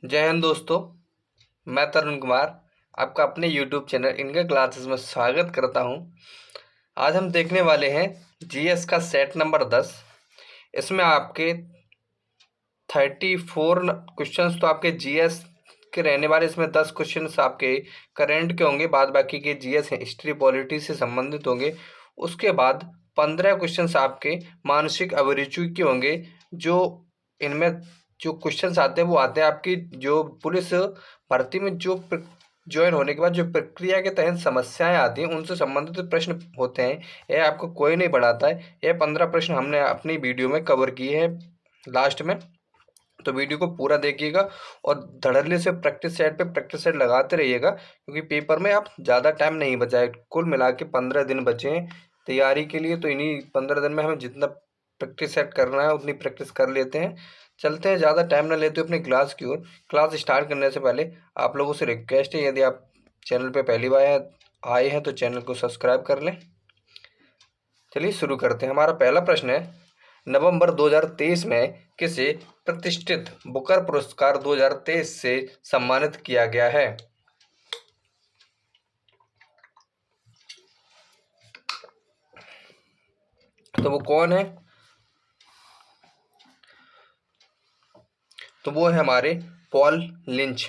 जय हिंद दोस्तों। मैं तरुण कुमार आपका अपने YouTube चैनल इनका क्लासेस में स्वागत करता हूं। आज हम देखने वाले हैं जीएस का सेट नंबर 10। इसमें आपके 34 क्वेश्चंस तो आपके जीएस के रहने वाले। इसमें 10 क्वेश्चंस आपके करंट के होंगे, बाद बाकी के जीएस हिस्ट्री पॉलिटी से संबंधित होंगे। उसके बाद 15 क्वेश्चंस आपके मानसिक अभिरुचि के होंगे। जो इनमें जो क्वेश्चंस आते हैं वो आते हैं आपकी जो पुलिस भर्ती में जो ज्वाइन होने के बाद जो प्रक्रिया के तहत समस्याएं आती हैं उनसे संबंधित प्रश्न होते हैं। यह आपको कोई नहीं पढ़ाता है। यह 15 प्रश्न हमने अपनी वीडियो में कवर किए हैं लास्ट में, तो वीडियो को पूरा देखिएगा और धड़ल्ले से प्रैक्टिस सेट पे प्रैक्टिस सेट लगाते रहिएगा, क्योंकि पेपर में आप ज़्यादा टाइम नहीं बचा है। कुल मिला के 15 दिन बचे हैं तैयारी के लिए, तो इन्हीं 15 दिन में हमें जितना प्रैक्टिस सेट करना है उतनी प्रैक्टिस कर लेते हैं। चलते हैं, ज़्यादा टाइम ना लेते हुए अपनी क्लास की ओर। क्लास स्टार्ट करने से पहले आप लोगों से रिक्वेस्ट है, यदि आप चैनल पर पहली बार आए हैं तो चैनल को सब्सक्राइब कर लें। चलिए शुरू करते हैं। हमारा पहला प्रश्न है, नवंबर 2023 में किसे प्रतिष्ठित बुकर पुरस्कार 2023 से सम्मानित किया गया है? तो वो कौन है? तो वो है हमारे पॉल लिंच।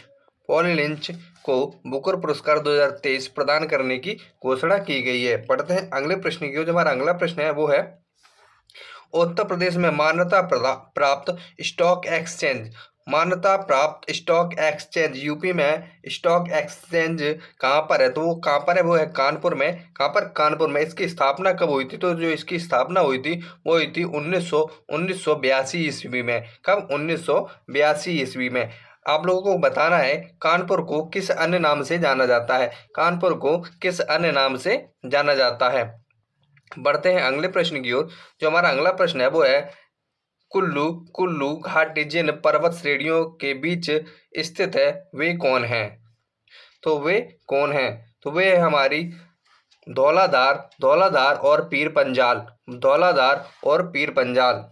पॉल लिंच को बुकर पुरस्कार 2023 प्रदान करने की घोषणा की गई है। पढ़ते हैं अगले प्रश्न की ओर। जो हमारा अगला प्रश्न है वो है, उत्तर प्रदेश में प्राप्त स्टॉक एक्सचेंज। मान्यता प्राप्त स्टॉक एक्सचेंज यूपी में स्टॉक एक्सचेंज कहाँ पर है? तो वो कहाँ पर है? वो है कानपुर में। कहाँ पर? कानपुर में। इसकी स्थापना कब हुई थी? तो जो इसकी स्थापना हुई थी वो हुई थी 1982 ईस्वी में। कब? 1982 ईस्वी में। आप लोगों को बताना है कानपुर को किस अन्य नाम से जाना जाता है। कानपुर को किस अन्य नाम से जाना जाता है? बढ़ते हैं अगले प्रश्न की ओर। जो हमारा अगला प्रश्न है वो है, कुल्लू कुल्लू घाटी जिन पर्वत श्रेणियों के बीच स्थित है वे कौन हैं? तो वे कौन हैं? तो वे है हमारी धौलाधार धौलाधार और पीर पंजाल। धौलाधार और पीर पंजाल।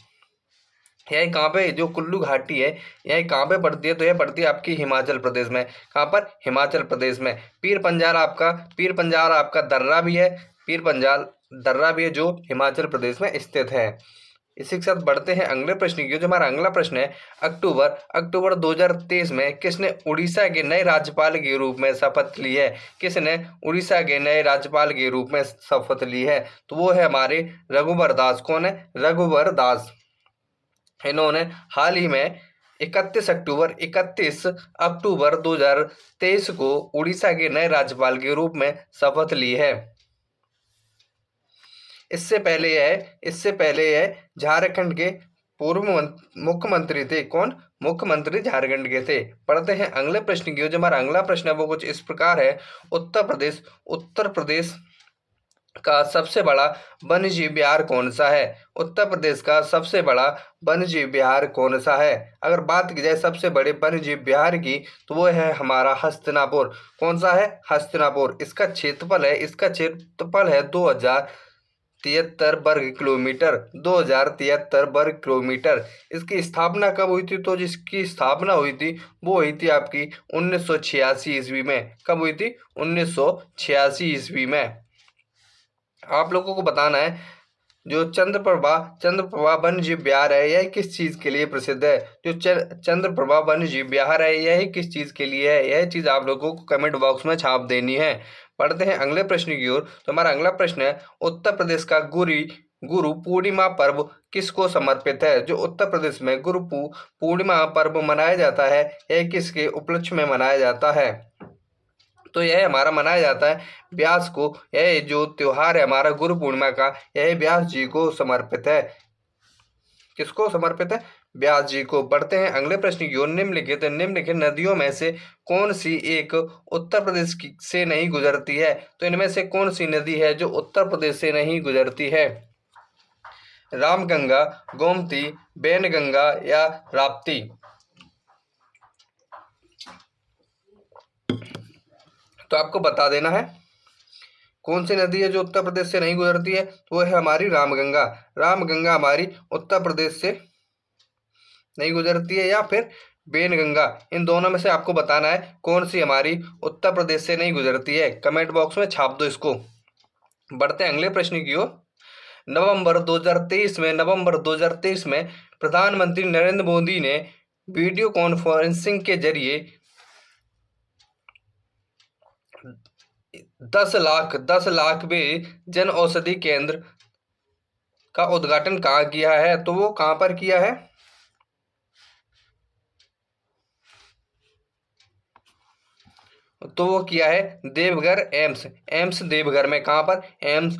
यह कहाँ पे, जो कुल्लू घाटी है यह कहाँ पे पड़ती है? तो यह पड़ती है आपकी हिमाचल प्रदेश में। कहाँ पर? हिमाचल प्रदेश में। पीर पंजाल आपका दर्रा भी है। पीर पंजाल दर्रा भी है जो हिमाचल प्रदेश में स्थित है। इसी के साथ बढ़ते हैं अगले प्रश्न की। जो हमारा अगला प्रश्न है, अक्टूबर 2023 में किसने उड़ीसा के नए राज्यपाल के रूप में शपथ ली है? किसने उड़ीसा के नए राज्यपाल के रूप में शपथ ली है? तो वो है हमारे रघुवर दास। कौन है? रघुवर दास। इन्होंने हाल ही में 31 अक्टूबर 2023 को उड़ीसा के नए राज्यपाल के रूप में शपथ ली है। इससे पहले यह झारखंड के पूर्व मुख्यमंत्री थे। कौन? मुख्यमंत्री झारखंड के थे। पढ़ते हैं अगले प्रश्न की ओर। जो हमारा अगला प्रश्न है वो कुछ इस प्रकार है, उत्तर प्रदेश का सबसे बड़ा वन्यजीव विहार कौन सा है? उत्तर प्रदेश का सबसे बड़ा वन्यजीव विहार कौन सा है? अगर बात की जाए सबसे बड़े वन्यजीव विहार की, तो वो है हमारा हस्तिनापुर। कौन सा है? हस्तिनापुर। इसका क्षेत्रफल है 2073 वर्ग किलोमीटर। 2073 वर्ग किलोमीटर। इसकी स्थापना कब हुई थी? तो जिसकी स्थापना हुई थी वो हुई थी आपकी 1986 ईस्वी में। कब हुई थी? 1986 ईस्वी में। आप लोगों को बताना है जो चंद्रप्रभा वन्यजीव विहार है यह किस चीज के लिए प्रसिद्ध है? जो चंद्रप्रभा वन्यजीव विहार है यह किस चीज के लिए है? यह चीज आप लोगों को कमेंट बॉक्स में छाप देनी है। पढ़ते हैं अगले प्रश्न की ओर। तो हमारा अगला प्रश्न है, उत्तर प्रदेश का गुरु पूर्णिमा पर्व किसको समर्पित है? जो उत्तर प्रदेश में गुरु पूर्णिमा पर्व मनाया जाता है यह किसके उपलक्ष्य में मनाया जाता है? तो यह हमारा मनाया जाता है व्यास को। यह जो त्योहार है हमारा गुरु पूर्णिमा का, यह व्यास जी को समर्पित है। किसको समर्पित है? व्यास जी को। बढ़ते हैं अगले प्रश्न की ओर। निम्नलिखित नदियों में से कौन सी एक उत्तर प्रदेश से नहीं गुजरती है? तो इनमें से कौन सी नदी है जो उत्तर प्रदेश से नहीं गुजरती है? रामगंगा, गोमती, वैनगंगा या राप्ती? तो आपको बता देना है कौन सी नदी है जो उत्तर प्रदेश से नहीं गुजरती है। तो वो है हमारी रामगंगा। रामगंगा हमारी उत्तर प्रदेश से नहीं गुजरती है। या फिर बेनगंगा, इन दोनों में से आपको बताना है कौन सी हमारी उत्तर प्रदेश से नहीं गुजरती है। कमेंट बॉक्स में छाप दो इसको। बढ़ते हैं अगले प्रश्न की ओर। नवंबर 2023 में प्रधानमंत्री नरेंद्र मोदी ने वीडियो कॉन्फ्रेंसिंग के जरिए 10 लाख जन औषधि केंद्र का उद्घाटन कहाँ किया है? तो वो कहाँ पर किया है? तो वो किया है देवघर एम्स देवघर में। कहाँ पर? एम्स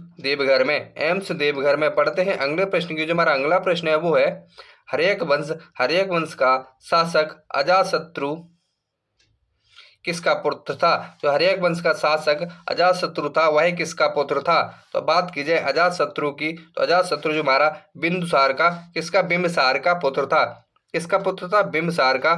देवघर में। पढ़ते हैं अगले प्रश्न की। जो हमारा अगला प्रश्न है वो है हर्यक वंश का शासक अजातशत्रु किसका पुत्र था? जो हर्यक वंश का शासक अजातशत्रु था वह किसका पुत्र था? तो बात की जाए अजातशत्रु की, तो अजातशत्रु जो हमारा बिंदुसार का बिंबिसार का पुत्र था। किसका पुत्र था? बिंबिसार का।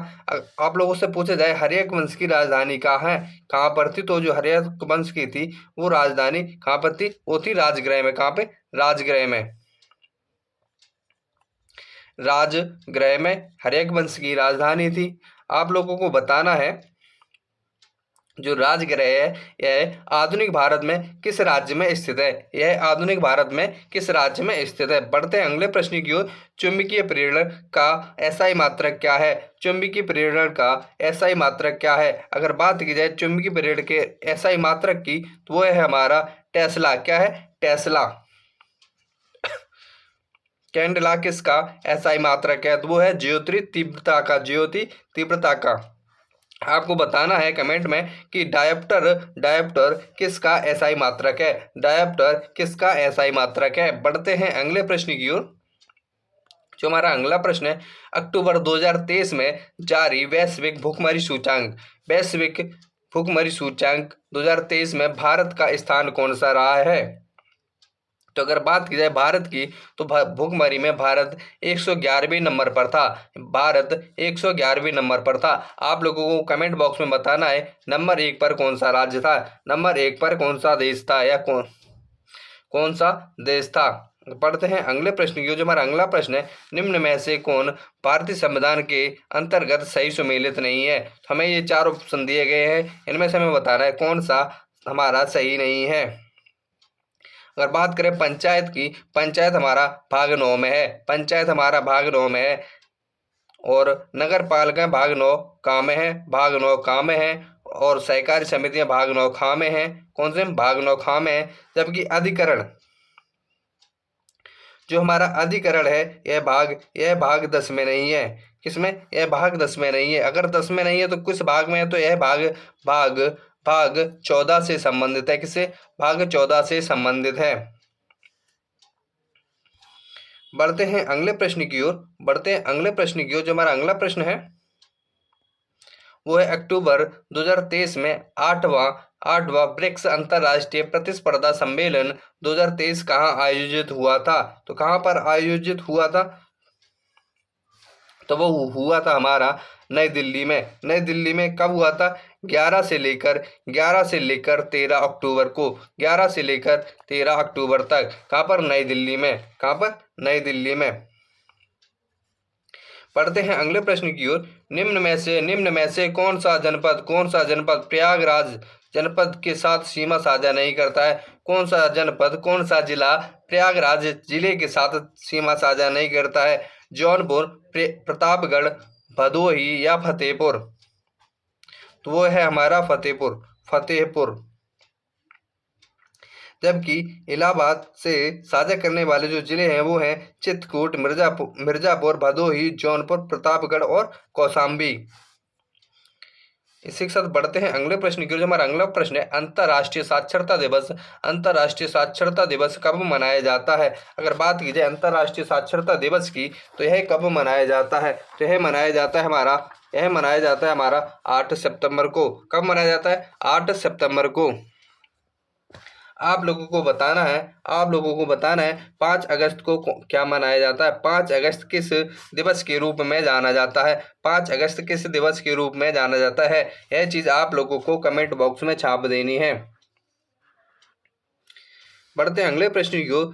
आप लोगों से पूछा जाए हर्यक वंश की राजधानी कहाँ पर थी? तो जो हर्यक वंश की थी वो राजधानी कहाँ पर थी? वो थी राजगृह में। कहाँ पे? राजगृह में हर्यक वंश की राजधानी थी। आप लोगों को बताना है जो राजगृह है यह आधुनिक भारत में किस राज्य में स्थित है? बढ़ते हैं अगले प्रश्न की ओर। चुंबकीय प्रेरण का एसआई मात्रक क्या है? अगर बात की जाए चुंबकीय प्रेरण के एसआई मात्रक की तो वो है हमारा टेस्ला। क्या है? टेस्ला। कैंडेला किसका एसआई मात्रक है? तो वो है ज्योति तीव्रता का। आपको बताना है कमेंट में कि डायप्टर किसका एसआई मात्रक है। बढ़ते हैं अगले प्रश्न की ओर। जो हमारा अगला प्रश्न है, अक्टूबर 2023 में जारी वैश्विक भुखमरी सूचांक 2023 में भारत का स्थान कौन सा रहा है? तो अगर बात की जाए भारत की तो भुखमरी में भारत 111वें नंबर पर था। आप लोगों को कमेंट बॉक्स में बताना है नंबर 1 पर कौन सा राज्य था, नंबर 1 पर कौन सा देश था या कौन सा देश था। पढ़ते हैं अगले प्रश्न की। जो हमारा अगला प्रश्न है, निम्न में से कौन भारतीय संविधान के अंतर्गत सही सुमेलित नहीं है? हमें ये 4 ऑप्शन दिए गए हैं, इनमें से हमें बताना है कौन सा हमारा सही नहीं है। अगर बात करें पंचायत की, पंचायत हमारा भाग 9 में है। और नगर पालिका भाग 9 का में है। और सहकारी समितियां भाग 9 खा में है। कौन से? भाग 9 खा में है। जबकि अधिकरण जो हमारा अधिकरण है यह भाग 10 में नहीं है। किसमें? यह भाग 10 में नहीं है। अगर 10 में नहीं है तो किस भाग में है? तो यह भाग 14 से संबंधित है। किससे? भाग 14 से संबंधित है। बढ़ते हैं अगले प्रश्न की ओर। जो हमारा अगला प्रश्न है वो है अक्टूबर 2023 में 8वां ब्रिक्स अंतर्राष्ट्रीय प्रतिस्पर्धा सम्मेलन 2023 कहाँ आयोजित हुआ था? तो कहाँ पर आयोजित हुआ था? तो वो हुआ था हमारा नई दिल्ली में। कब हुआ था? 11 से लेकर 13 अक्टूबर को, 11 से लेकर 13 अक्टूबर तक। कहाँ पर? नई दिल्ली में। पढ़ते हैं अगले प्रश्न की ओर। निम्न में से कौन सा जनपद प्रयागराज जनपद के साथ सीमा साझा नहीं करता है? कौन सा जिला प्रयागराज जिले के साथ सीमा साझा नहीं करता है? जौनपुर, प्रतापगढ़, भदोही या फतेहपुर? तो वो है हमारा फतेहपुर। जबकि इलाहाबाद से साझा करने वाले जो जिले हैं वो हैं चित्रकूट, मिर्जापुर, भदोही, जौनपुर, प्रतापगढ़ और कौशाम्बी। इसी के साथ बढ़ते हैं अगले प्रश्न की ओर। जो हमारा अगला प्रश्न है, अंतर्राष्ट्रीय साक्षरता दिवस कब मनाया जाता है? अगर बात की जाए अंतर्राष्ट्रीय साक्षरता दिवस की तो यह कब मनाया जाता है? तो यह मनाया जाता है हमारा 8 सितंबर को। कब मनाया जाता है? 8 सितंबर को। आप लोगों को बताना है 5 अगस्त को क्या मनाया जाता है? 5 अगस्त किस दिवस के रूप में जाना जाता है? 5 अगस्त किस दिवस के रूप में जाना जाता है? यह चीज आप लोगों को कमेंट बॉक्स में छाप देनी है। बढ़ते हैं अगले प्रश्न की ओर।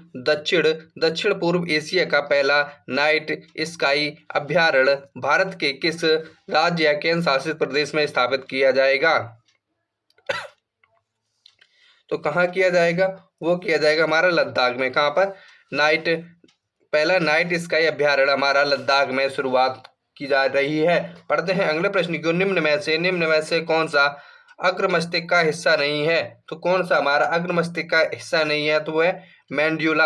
दक्षिण पूर्व एशिया का पहला नाइट स्काई अभ्यारण्य भारत के किस राज्य या केंद्र शासित प्रदेश में स्थापित किया जाएगा? तो कहाँ किया जाएगा? वो किया जाएगा हमारा लद्दाख में। कहाँ पर? पहला नाइट स्काई अभ्यारण्य हमारा लद्दाख में शुरुआत की जा रही है। पढ़ते हैं अगले प्रश्न की ओर। निम्न में से कौन सा अग्र मस्तिष्क का हिस्सा नहीं है? तो कौन सा हमारा अग्र मस्तिष्क का हिस्सा नहीं है? तो वो है मेंड्यूला।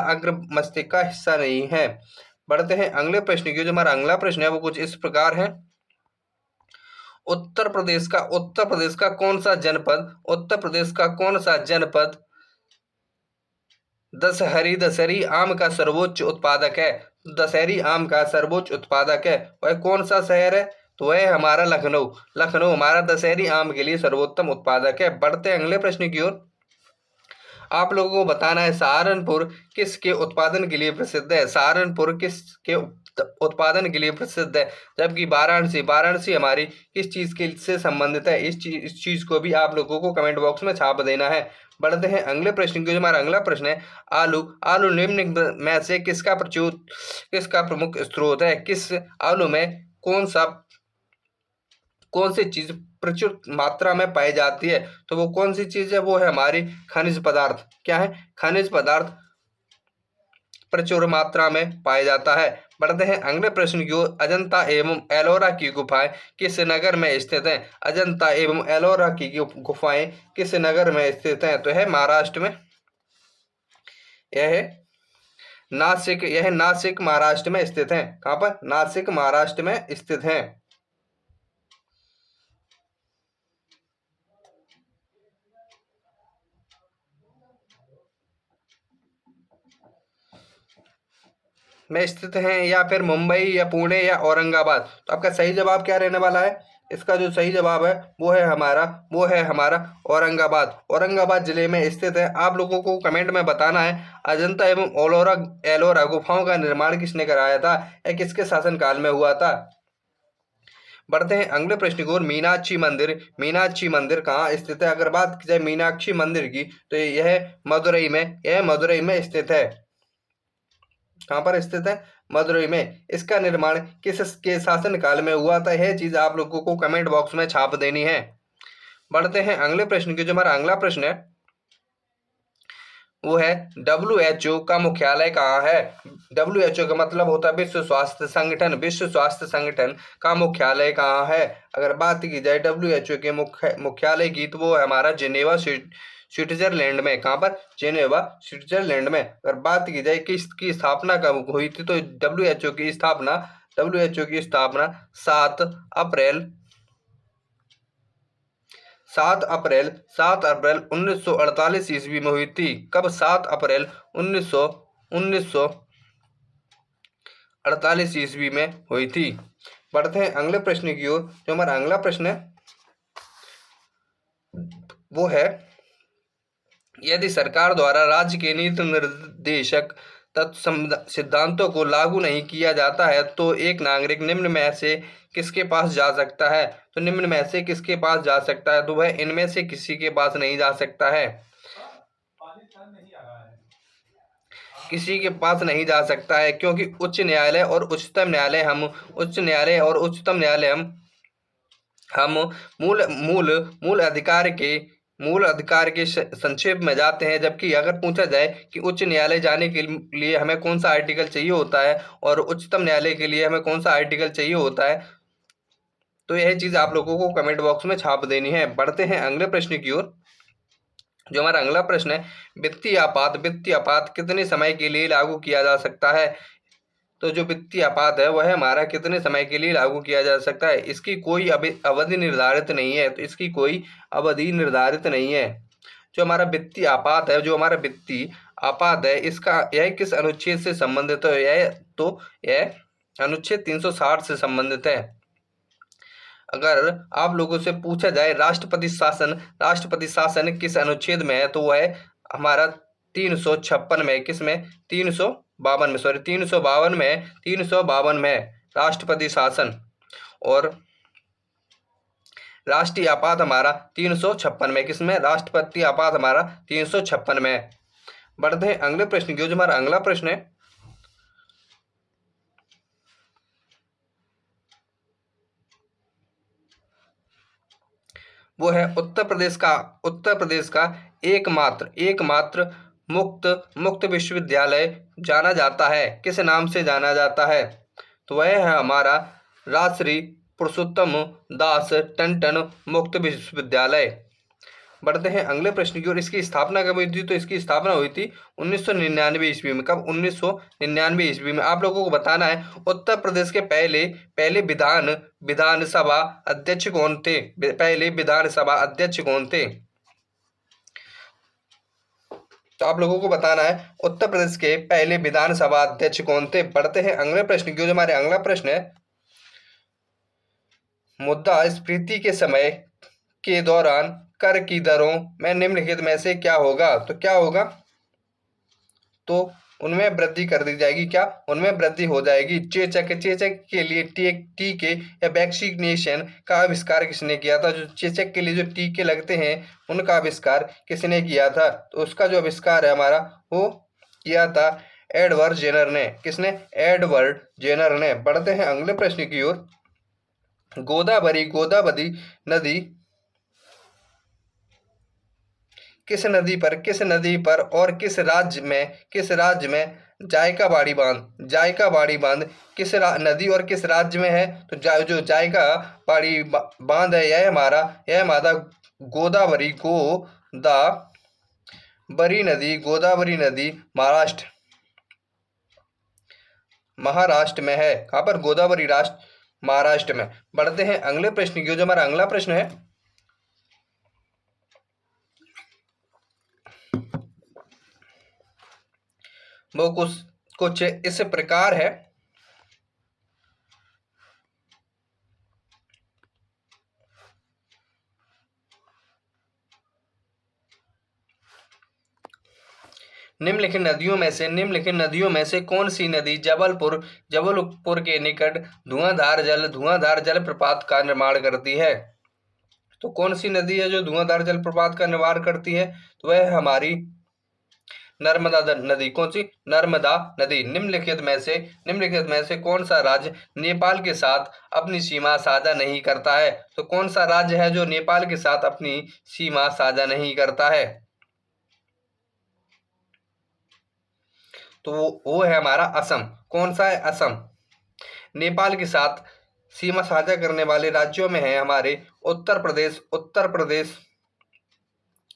अग्र मस्तिष्क का हिस्सा नहीं है। बढ़ते हैं अगले प्रश्न की ओर। जो हमारा अगला प्रश्न है वो कुछ इस प्रकार है। उत्तर प्रदेश का कौन सा जनपद दशहरी आम का सर्वोच्च उत्पादक है? दशहरी आम का सर्वोच्च उत्पादक है वह कौन सा शहर है? तो वह हमारा लखनऊ हमारा दशहरी आम के लिए सर्वोत्तम उत्पादक है। बढ़ते हैं अगले प्रश्न की ओर। आप लोगों को बताना है सहारनपुर किसके उत्पादन के लिए प्रसिद्ध है? सहारनपुर किसके उत्पादन के लिए प्रसिद्ध है? जबकि वाराणसी हमारी किस चीज के से संबंधित है? इस चीज को भी आप लोगों को कमेंट बॉक्स में छाप देना है। बढ़ते हैं अगले प्रश्न की। हमारा अगला प्रश्न है आलू निम्न में से किसका प्रमुख स्रोत है? किस आलू में कौन सी चीज प्रचुर मात्रा में पाई जाती है? तो वो कौन सी चीज है? वो है हमारी खनिज पदार्थ। क्या है? खनिज पदार्थ प्रचुर मात्रा में पाया जाता है। बढ़ते हैं अगले प्रश्न की ओर। अजंता एवं एलोरा की गुफाएं किस नगर में स्थित हैं? अजंता एवं एलोरा की गुफाएं किस नगर में स्थित हैं? तो है महाराष्ट्र में। यह नासिक महाराष्ट्र में स्थित है। कहां पर? नासिक महाराष्ट्र में स्थित है। में स्थित हैं या फिर मुंबई या पुणे या औरंगाबाद। तो आपका सही जवाब क्या रहने वाला है? इसका जो सही जवाब है वो है हमारा औरंगाबाद जिले में स्थित है। आप लोगों को कमेंट में बताना है अजंता एवं एलोरा गुफाओं का निर्माण किसने कराया था या किसके शासनकाल में हुआ था? बढ़ते हैं अगले प्रश्न की ओर। मीनाक्षी मंदिर कहाँ स्थित है? अगर बात की जाए मीनाक्षी मंदिर की तो यह मदुरई में स्थित है। कहाँ पर स्थित है? मदुरई में। इसका निर्माण किसके शासन काल में हुआ था? यह चीज आप लोगों को कमेंट बॉक्स में छाप देनी है। बढ़ते हैं अगले प्रश्न की। जो हमारा अगला प्रश्न है वो है WHO का मुख्यालय कहाँ है? WHO का मतलब होता है विश्व स्वास्थ्य संगठन का मुख्यालय कहाँ है? अगर बात की जाए WHO के मुख्यालय की तो वो है हमारा जिनेवा स्विट्जरलैंड में। कहाँ पर? जिनेवा स्विट्जरलैंड में। अगर बात की जाए कि इसकी स्थापना कब हुई थी तो WHO की स्थापना 7 अप्रैल 1948 ईस्वी में हुई थी। कब? 7 अप्रैल 1948 ईस्वी में हुई थी। बढ़ते हैं अगले प्रश्न की ओर। जो हमारा अगला प्रश्न है वो है यदि सरकार द्वारा राज्य के नीति निर्देशक सिद्धांतों को लागू नहीं किया जाता है तो एक नागरिक निम्न में से किसके पास जा सकता है? तो निम्न में से किसके पास जा सकता है? तो वह इनमें से किसी के पास नहीं जा सकता है। किसी के पास नहीं जा सकता है क्योंकि उच्च न्यायालय और उच्चतम न्यायालय हम मूल अधिकार के संक्षेप में जाते हैं। जबकि अगर पूछा जाए कि उच्च न्यायालय जाने के लिए हमें कौन सा आर्टिकल चाहिए होता है और उच्चतम न्यायालय के लिए हमें कौन सा आर्टिकल चाहिए होता है तो यह चीज आप लोगों को कमेंट बॉक्स में छाप देनी है। बढ़ते हैं अगले प्रश्न की ओर। जो हमारा अगला प्रश्न है वित्तीय आपात कितने समय के लिए लागू किया जा सकता है? तो जो वित्तीय आपात है वह हमारा कितने समय के लिए लागू किया जा सकता है? इसकी कोई अवधि निर्धारित नहीं है। तो इसकी कोई अवधि निर्धारित नहीं है। जो हमारा वित्तीय आपात है इसका यह किस अनुच्छेद से संबंधित है? यह अनुच्छेद 360 से संबंधित है। अगर आप लोगों से पूछा जाए राष्ट्रपति शासन किस अनुच्छेद में है तो वह है हमारा 356 में। किसमें? 352 में राष्ट्रपति शासन। और राष्ट्रीय आपात हमारा 356 में। किसमें? राष्ट्रपति आपात हमारा 356 में। बढ़ते हैं अगले प्रश्न की ओर। जो हमारा अगला प्रश्न है वो है उत्तर प्रदेश का एकमात्र मुक्त विश्वविद्यालय जाना जाता है, किस नाम से जाना जाता है? तो वह है हमारा राजश्री पुरुषोत्तम दास टंडन मुक्त विश्वविद्यालय। बढ़ते हैं अगले प्रश्न की ओर। इसकी स्थापना कब हुई थी? तो इसकी स्थापना हुई थी 1999 ईस्वी में। कब? 1999 ईस्वी में। आप लोगों को बताना है उत्तर प्रदेश के पहले विधानसभा अध्यक्ष कौन थे? पहले विधानसभा अध्यक्ष कौन थे? तो आप लोगों को बताना है उत्तर प्रदेश के पहले विधानसभा अध्यक्ष कौन थे। बढ़ते हैं अगले प्रश्न की ओर। हमारे अगला प्रश्न है मुद्रास्फीति के समय के दौरान कर की दरों में निम्नलिखित में से क्या होगा? तो क्या होगा? तो उनमें वृद्धि कर दी जाएगी। क्या? उनमें वृद्धि हो जाएगी। चेचक के लिए टीके या वैक्सीनेशन का आविष्कार किसने किया था? जो चेचक के लिए जो टीके लगते हैं उनका आविष्कार किसने किया था? तो उसका जो आविष्कार है हमारा वो किया था एडवर्ड जेनर ने। किसने? एडवर्ड जेनर ने। बढ़ते हैं अगले प्रश्न की ओर। गोदावरी नदी किस नदी पर और किस राज्य में जायका बाड़ी बांध किस नदी और किस राज्य में है? तो जो जायका बाड़ी बांध है यह हमारा गोदावरी नदी महाराष्ट्र में है। कहाँ पर? गोदावरी महाराष्ट्र में। बढ़ते हैं अगले प्रश्न की ओर। जो हमारा अगला प्रश्न है वो कुछ इस प्रकार है। निम्नलिखित नदियों में से कौन सी नदी जबलपुर के निकट धुआंधार जल प्रपात का निर्माण करती है? तो कौन सी नदी है जो धुआंधार जल प्रपात का निर्माण करती है? तो वह हमारी नर्मदा नदी। कौन सी? नर्मदा नदी। निम्नलिखित में से कौन सा राज्य नेपाल के साथ अपनी सीमा साझा नहीं करता है? तो कौन सा राज्य है जो नेपाल के साथ अपनी सीमा साझा नहीं करता है? तो वो है हमारा असम। कौन सा है? असम। नेपाल के साथ सीमा साझा करने वाले राज्यों में है हमारे उत्तर प्रदेश,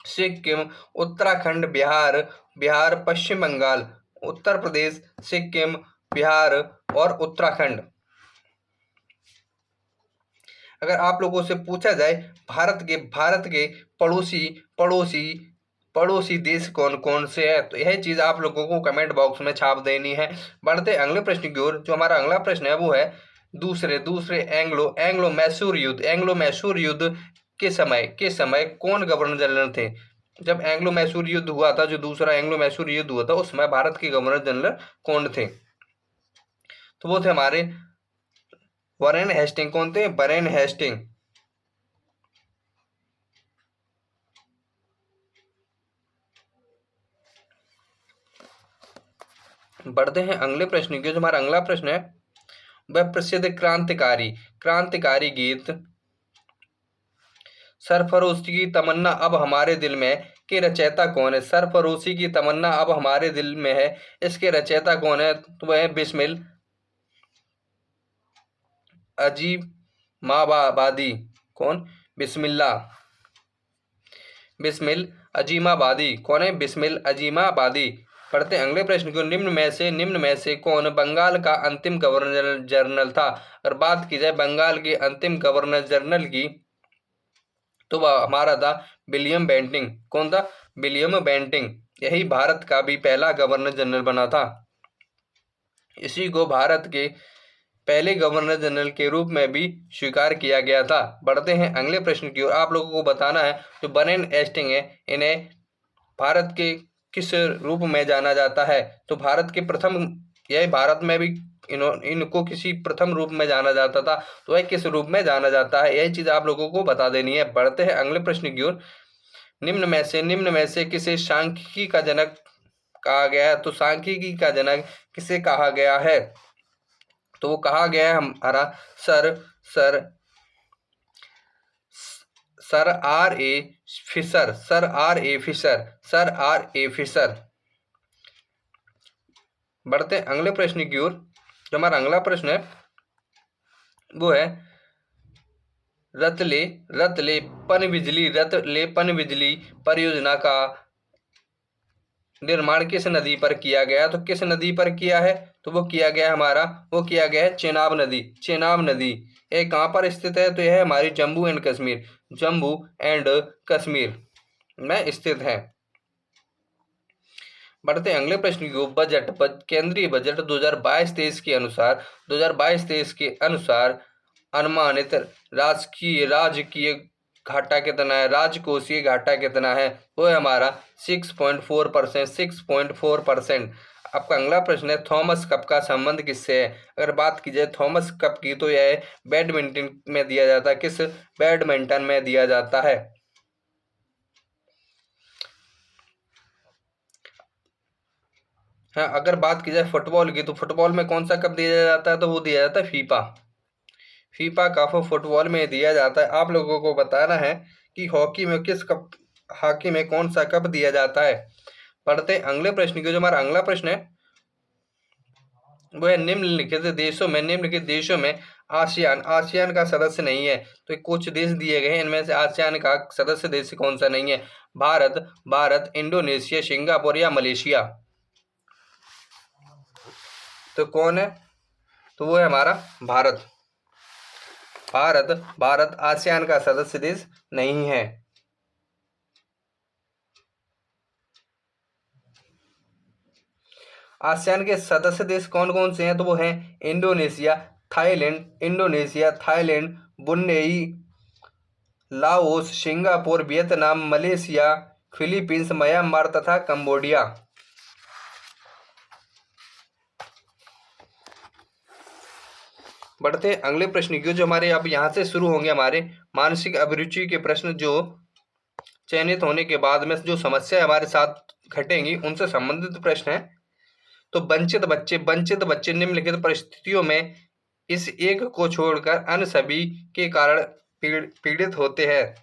सिक्किम, उत्तराखंड, बिहार, पश्चिम बंगाल। उत्तर प्रदेश, सिक्किम, बिहार और उत्तराखंड। अगर आप लोगों से पूछा जाए भारत के पड़ोसी देश कौन कौन से है, तो यह चीज आप लोगों को कमेंट बॉक्स में छाप देनी है। बढ़ते अगले प्रश्न की ओर। जो हमारा अगला प्रश्न है वो है दूसरे एंग्लो मैसूर युद्ध के समय कौन गवर्नर जनरल थे? जब एंग्लो मैसूर युद्ध हुआ था, जो दूसरा एंग्लो मैसूर युद्ध हुआ था, उसमें भारत के गवर्नर जनरल कौन थे? तो वो थे हमारे वॉरेन हेस्टिंग। कौन थे? Warren Hasting. बढ़ते हैं अगले प्रश्न की। जो हमारा अगला प्रश्न है वह प्रसिद्ध क्रांतिकारी गीत सरफरोशी की तमन्ना अब हमारे दिल में के रचयिता कौन है? सरफरोशी की तमन्ना अब हमारे दिल में है, इसके रचयिता कौन है? तो वह बिस्मिल अजीमाबादी। कौन? बिस्मिल अजीमाबादी। कौन है? बिस्मिल अजीमाबादी। पढ़ते हैं अगले प्रश्न को। निम्न में से कौन बंगाल का अंतिम गवर्नर जनरल था? अगर बात की जाए बंगाल के अंतिम गवर्नर जनरल की तो वह हमारा था विलियम बेंटिंग। कौन था? William Bentinck. यही भारत का भी पहला गवर्नर जनरल बना था। इसी को भारत के पहले गवर्नर जनरल के रूप में भी स्वीकार किया गया था। बढ़ते हैं अगले प्रश्न की ओर। आप लोगों को बताना है जो वॉरेन हेस्टिंग है इन्हें भारत के किस रूप में जाना जाता है? तो भारत के प्रथम, यह भारत में भी इनको किसी प्रथम रूप में जाना जाता था, तो वह किस रूप में जाना जाता है? यही चीज आप लोगों को बता देनी है। बढ़ते हैं अगले प्रश्न की ओर। निम्न में से किसे सांख्यिकी का जनक कहा गया है? तो सांख्यिकी का जनक किसे कहा गया है? तो वो कहा गया है हमारा sir sir sir R A Fisher, sir R A Fisher, sir R A Fisher. बढ़ते हैं अगले प्रश्न की ओर। जो हमारा अगला प्रश्न है वो है रतले रतले पन बिजली परियोजना का निर्माण किस नदी पर किया गया? तो किस नदी पर किया है? तो वो किया गया हमारा, वो किया गया है चेनाब नदी, चेनाब नदी। ये कहाँ पर स्थित है? तो यह है हमारी जम्मू एंड कश्मीर, जम्मू एंड कश्मीर में स्थित है। बढ़ते हैं अगले प्रश्न की ओर। केंद्रीय बजट 2022-23 के अनुसार 2022-23 के अनुसार अनुमानित राजकीय घाटा कितना है? राजकोषीय घाटा कितना है? वो है हमारा 6.4%, 6.4%। आपका अगला प्रश्न है थॉमस कप का संबंध किससे है? अगर बात की जाए थॉमस कप की तो यह बैडमिंटन में दिया जाता है। किस? बैडमिंटन में दिया जाता है। हाँ, अगर बात की जाए फुटबॉल की तो फुटबॉल में कौन सा कप दिया जाता है? तो वो दिया जाता है फीफा, फीफा कप फुटबॉल में दिया जाता है। आप लोगों को बताना है कि हॉकी में कौन सा कप दिया जाता है। पढ़ते हैं अगले प्रश्न की। जो हमारा अगला प्रश्न है वो है निम्नलिखित देशों में आसियान का सदस्य नहीं है। तो कुछ देश दिए गए हैं, इनमें से आसियान का सदस्य देश कौन सा नहीं है? भारत, इंडोनेशिया, सिंगापुर या मलेशिया। तो कौन है? तो वो है हमारा भारत। भारत आसियान का सदस्य देश नहीं है। आसियान के सदस्य देश कौन कौन से हैं? तो वो हैं Indonesia, Thailand, Brunei, Laos, Singapore, Vietnam, Malaysia, Philippines, Myanmar तथा कंबोडिया। बढ़ते हैं अगले प्रश्न की। जो हमारे अब यहाँ से शुरू होंगे हमारे मानसिक अभिरुचि के प्रश्न, जो चयनित होने के बाद में जो समस्या हमारे साथ घटेंगी उनसे संबंधित प्रश्न है। तो वंचित बच्चे निम्नलिखित परिस्थितियों में इस एक को छोड़कर अन्य सभी के कारण पीड़ित होते हैं।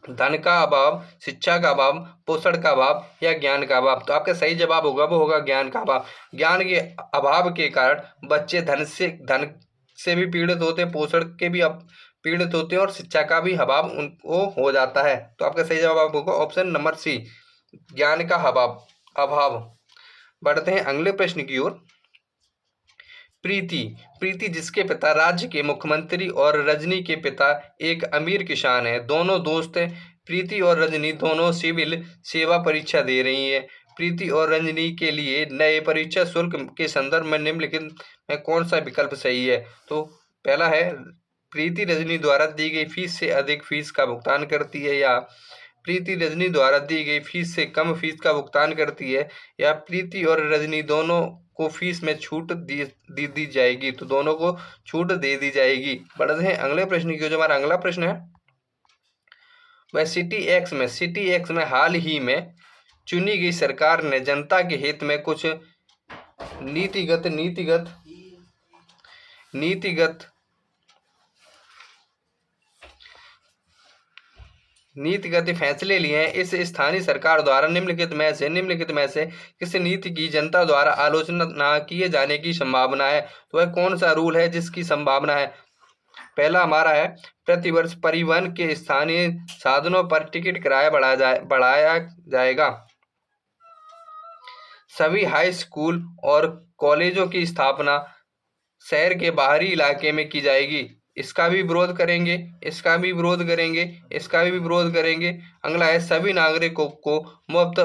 धन का अभाव, शिक्षा का अभाव, पोषण का अभाव या ज्ञान का अभाव। तो आपका सही जवाब होगा वो होगा ज्ञान का अभाव। ज्ञान के अभाव के कारण बच्चे धन से भी पीड़ित होते हैं, पोषण के भी पीड़ित होते हैं और शिक्षा का भी अभाव उनको हो जाता है। तो आपका सही जवाब होगा ऑप्शन नंबर सी, ज्ञान का अभाव। बढ़ते हैं अगले प्रश्न की ओर। प्रीति जिसके पिता राज्य के मुख्यमंत्री और रजनी के पिता एक अमीर किसान है। दोनों दोस्त हैं। प्रीति और रजनी दोनों सिविल सेवा परीक्षा दे रही है। प्रीति और रजनी के लिए नए परीक्षा शुल्क के संदर्भ में निम्नलिखित में कौन सा विकल्प सही है? तो पहला है प्रीति रजनी द्वारा दी गई फीस से अधिक फीस का भुगतान करती है, या प्रीति रजनी द्वारा दी गई फीस से कम फीस का भुगतान करती है, या प्रीति और रजनी दोनों को फीस में छूट दी जाएगी। तो दोनों को छूट दे दी जाएगी। बढ़ते हैं अगले प्रश्न की। जो हमारा अगला प्रश्न है वह सिटी एक्ट में हाल ही में चुनी गई सरकार ने जनता के हित में कुछ नीतिगत फैसले लिए हैं। इस स्थानीय सरकार द्वारा निम्नलिखित में से किस नीति की जनता द्वारा आलोचना न किए जाने की संभावना है? तो वह कौन सा रूल है जिसकी संभावना है? पहला हमारा है प्रतिवर्ष परिवहन के स्थानीय साधनों पर टिकट किराया बढ़ाया जाएगा। सभी हाई स्कूल और कॉलेजों की स्थापना शहर के बाहरी इलाके में की जाएगी। इसका भी विरोध करेंगे। अगला है सभी नागरिकों को मुफ्त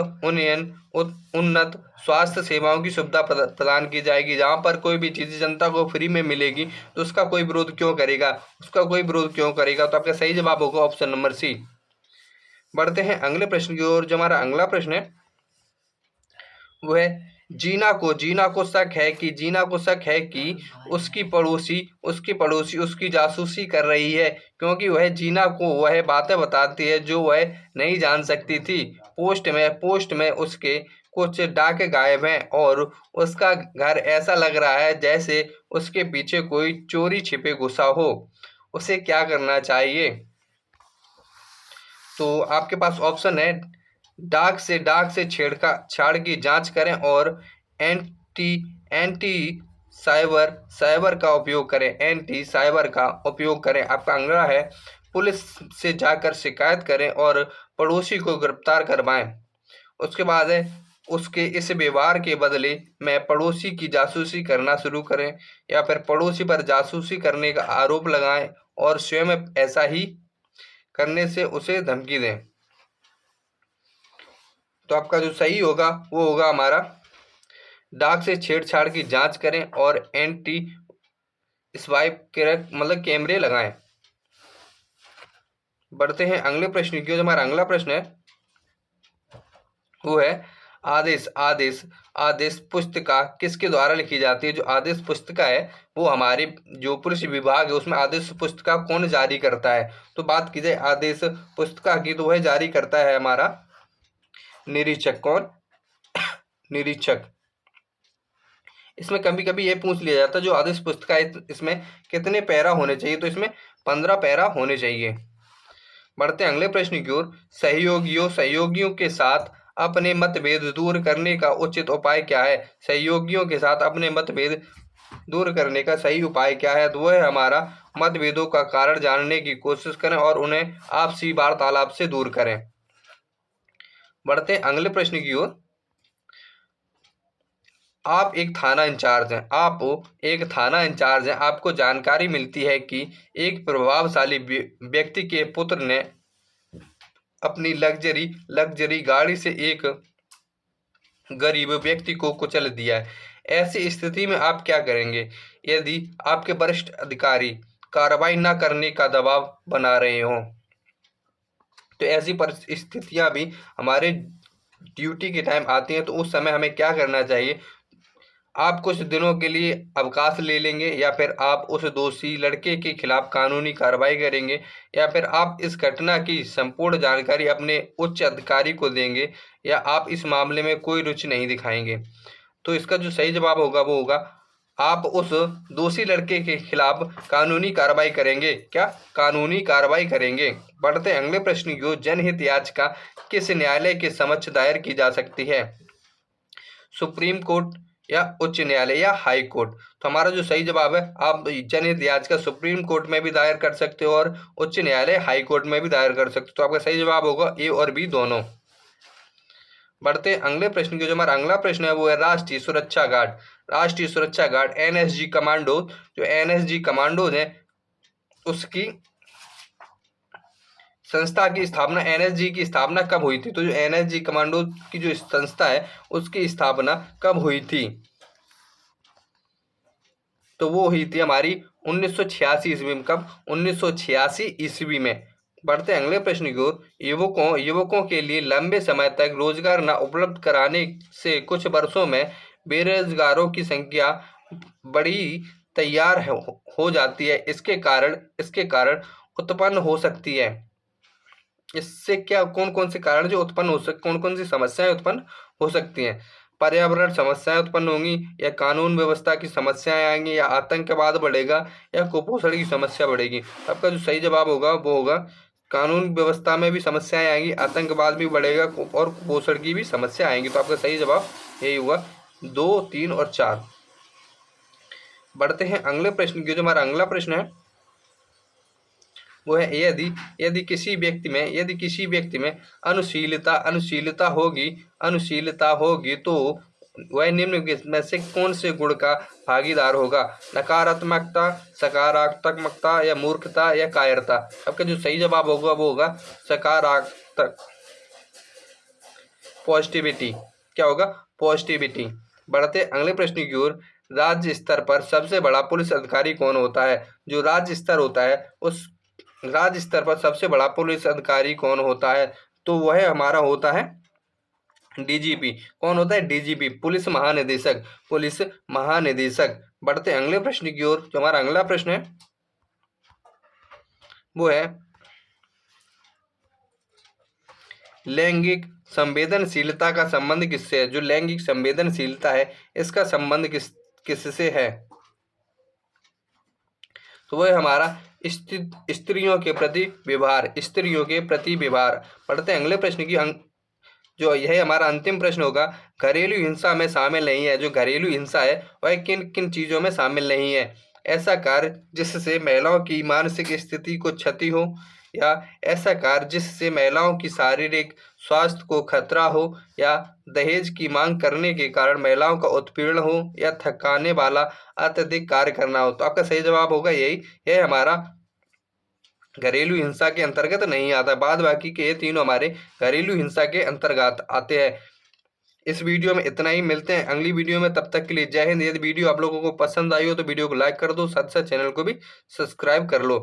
उन्नत स्वास्थ्य सेवाओं की सुविधा प्रदान की जाएगी। जहाँ पर कोई भी चीज़ जनता को फ्री में मिलेगी तो उसका कोई विरोध क्यों करेगा? तो आपका सही जवाब होगा ऑप्शन नंबर सी। बढ़ते हैं अगले प्रश्न की ओर। जो हमारा अगला प्रश्न है वो है जीना को शक है कि उसकी पड़ोसी उसकी जासूसी कर रही है, क्योंकि वह जीना को वह बातें बताती है जो वह नहीं जान सकती थी। पोस्ट में उसके कुछ डाके गायब हैं और उसका घर ऐसा लग रहा है जैसे उसके पीछे कोई चोरी छिपे घुसा हो। उसे क्या करना चाहिए? तो आपके पास ऑप्शन है, डाक से छेड़छाड़ की जांच करें और एंटी एंटी साइबर का उपयोग करें। एंटी साइबर का उपयोग करें। आपका अगला है, पुलिस से जाकर शिकायत करें और पड़ोसी को गिरफ्तार करवाएं। उसके बाद है, उसके इस व्यवहार के बदले में पड़ोसी की जासूसी करना शुरू करें, या फिर पड़ोसी पर जासूसी करने का आरोप लगाएं और स्वयं ऐसा ही करने से उसे धमकी दें। तो आपका जो सही होगा वो होगा हमारा, डाक से छेड़छाड़ की जांच करें और एंटी स्वाइप मतलब कैमरे लगाएं। बढ़ते हैं अगले प्रश्न की। जो हमारा अगला प्रश्न है वो है, आदेश आदेश आदेश पुस्तिका किसके द्वारा लिखी जाती है? जो आदेश पुस्तिका है वो हमारे जो पुलिस विभाग है उसमें आदेश पुस्तिका कौन जारी करता है? तो बात की जाए आदेश पुस्तिका की, तो वह जारी करता है हमारा निरीक्षक। कौन? निरीक्षक। इसमें कभी कभी ये पूछ लिया जाता है जो आदेश पुस्तिका है इसमें कितने पैरा होने चाहिए? तो इसमें 15 पैरा होने चाहिए। बढ़ते हैं अगले प्रश्न की ओर। सहयोगियों के साथ अपने मतभेद दूर करने का उचित उपाय क्या है? सहयोगियों के साथ अपने मतभेद दूर करने का सही उपाय क्या है? तो वह है हमारा, मतभेदों का कारण जानने की कोशिश करें और उन्हें आपसी वार्तालाप से दूर करें। बढ़ते हैं अगले प्रश्न की ओर। आप एक थाना इंचार्ज हैं। आपको जानकारी मिलती है कि एक प्रभावशाली व्यक्ति के पुत्र ने अपनी लग्जरी गाड़ी से एक गरीब व्यक्ति को कुचल दिया है। ऐसी स्थिति में आप क्या करेंगे? यदि आपके वरिष्ठ अधिकारी कार्रवाई न करने का दबाव बना रहे हों, तो ऐसी परिस्थितियां भी हमारे ड्यूटी के टाइम आती हैं। तो उस समय हमें क्या करना चाहिए? आप कुछ दिनों के लिए अवकाश ले लेंगे, या फिर आप उस दोषी लड़के के खिलाफ कानूनी कार्रवाई करेंगे, या फिर आप इस घटना की संपूर्ण जानकारी अपने उच्च अधिकारी को देंगे, या आप इस मामले में कोई रुचि नहीं दिखाएंगे? तो इसका जो सही जवाब होगा वो होगा, आप उस दोषी लड़के के खिलाफ कानूनी कार्रवाई करेंगे। क्या? कानूनी कार्रवाई करेंगे। बढ़ते अगले प्रश्न की ओर। जनहित याचिका किस न्यायालय के समक्ष दायर की जा सकती है? सुप्रीम कोर्ट या उच्च न्यायालय या हाई कोर्ट? तो हमारा जो सही जवाब है, आप जनहित याचिका सुप्रीम कोर्ट में भी दायर कर सकते हो और उच्च न्यायालय हाई कोर्ट में भी दायर कर सकते हो। तो आपका सही जवाब होगा ए और बी दोनों। बढ़ते अगले प्रश्न की। जो हमारा अगला प्रश्न है वो है, राष्ट्रीय सुरक्षा गार्ड एनएसजी कमांडो, जो एनएसजी कमांडोज है उसकी संस्था की स्थापना, एनएसजी की स्थापना कब हुई थी? तो जो एनएसजी कमांडो की जो संस्था है उसकी स्थापना कब हुई थी? तो वो हुई थी हमारी 1986 ईस्वी में। कब? 1986 ईस्वी में। बढ़ते अगले प्रश्न की ओर। युवकों के लिए लंबे समय तक रोजगार न उपलब्ध कराने से कुछ वर्षों में बेरोजगारों की संख्या बड़ी तैयार हो जाती है। इसके कारण उत्पन्न हो सकती है। इससे क्या कौन कौन से कारण जो उत्पन्न हो सकते, कौन कौन सी समस्याएं उत्पन्न हो सकती हैं? पर्यावरण समस्याएं उत्पन्न होंगी, या कानून व्यवस्था की समस्याएं आएंगी, या आतंकवाद बढ़ेगा, या कुपोषण की समस्या बढ़ेगी? आपका जो सही जवाब होगा वो होगा, कानून व्यवस्था में भी समस्याएं आएंगी, आतंकवाद भी बढ़ेगा और कुपोषण की भी समस्या आएंगी। तो आपका सही जवाब यही हुआ, 2, 3 और 4। बढ़ते हैं अगले प्रश्न की। जो हमारा अगला प्रश्न है वो है, यदि किसी व्यक्ति में अनुशीलता होगी तो वह निम्न में से कौन से गुण का भागीदार होगा? नकारात्मकता, सकारात्मकता, या मूर्खता, या कायरता? आपका जो सही जवाब होगा वो होगा सकारात्मक, पॉजिटिविटी। क्या होगा? पॉजिटिविटी। बढ़ते अगले प्रश्न की ओर। राज्य स्तर पर सबसे बड़ा पुलिस अधिकारी कौन होता है? जो राज्य स्तर होता है उस राज्य स्तर पर सबसे बड़ा पुलिस अधिकारी कौन होता है? तो वह हमारा होता है डीजीपी। कौन होता है? डीजीपी, पुलिस महानिदेशक। बढ़ते अगले प्रश्न की ओर। जो हमारा अगला प्रश्न है वो है, लैंगिक संवेदनशीलता का संबंध किससे है? जो लैंगिक संवेदनशीलता है इसका संबंध किससे है? तो वह हमारा स्त्रियों के प्रति व्यवहार, स्त्रियों के प्रति व्यवहार। पढ़ते हैं अगले प्रश्न की। जो यह हमारा अंतिम प्रश्न होगा, घरेलू हिंसा में शामिल नहीं है। जो घरेलू हिंसा है वह किन किन चीज़ों में शामिल नहीं है? ऐसा कार्य जिससे महिलाओं की मानसिक स्थिति को क्षति हो, या ऐसा कार्य जिससे महिलाओं की शारीरिक स्वास्थ्य को खतरा हो, या दहेज की मांग करने के कारण महिलाओं का उत्पीड़न हो, या थकाने वाला अत्यधिक कार्य करना हो। तो आपका सही जवाब होगा यही, यह हमारा घरेलू हिंसा के अंतर्गत नहीं आता। बाद बाकी के ये तीनों हमारे घरेलू हिंसा के अंतर्गत आते हैं। इस वीडियो में इतना ही, मिलते हैं अगली वीडियो में। तब तक के लिए जय हिंद। यदि वीडियो आप लोगों को पसंद आई हो तो वीडियो को लाइक कर दो, साथ साथ चैनल को भी सब्सक्राइब कर लो।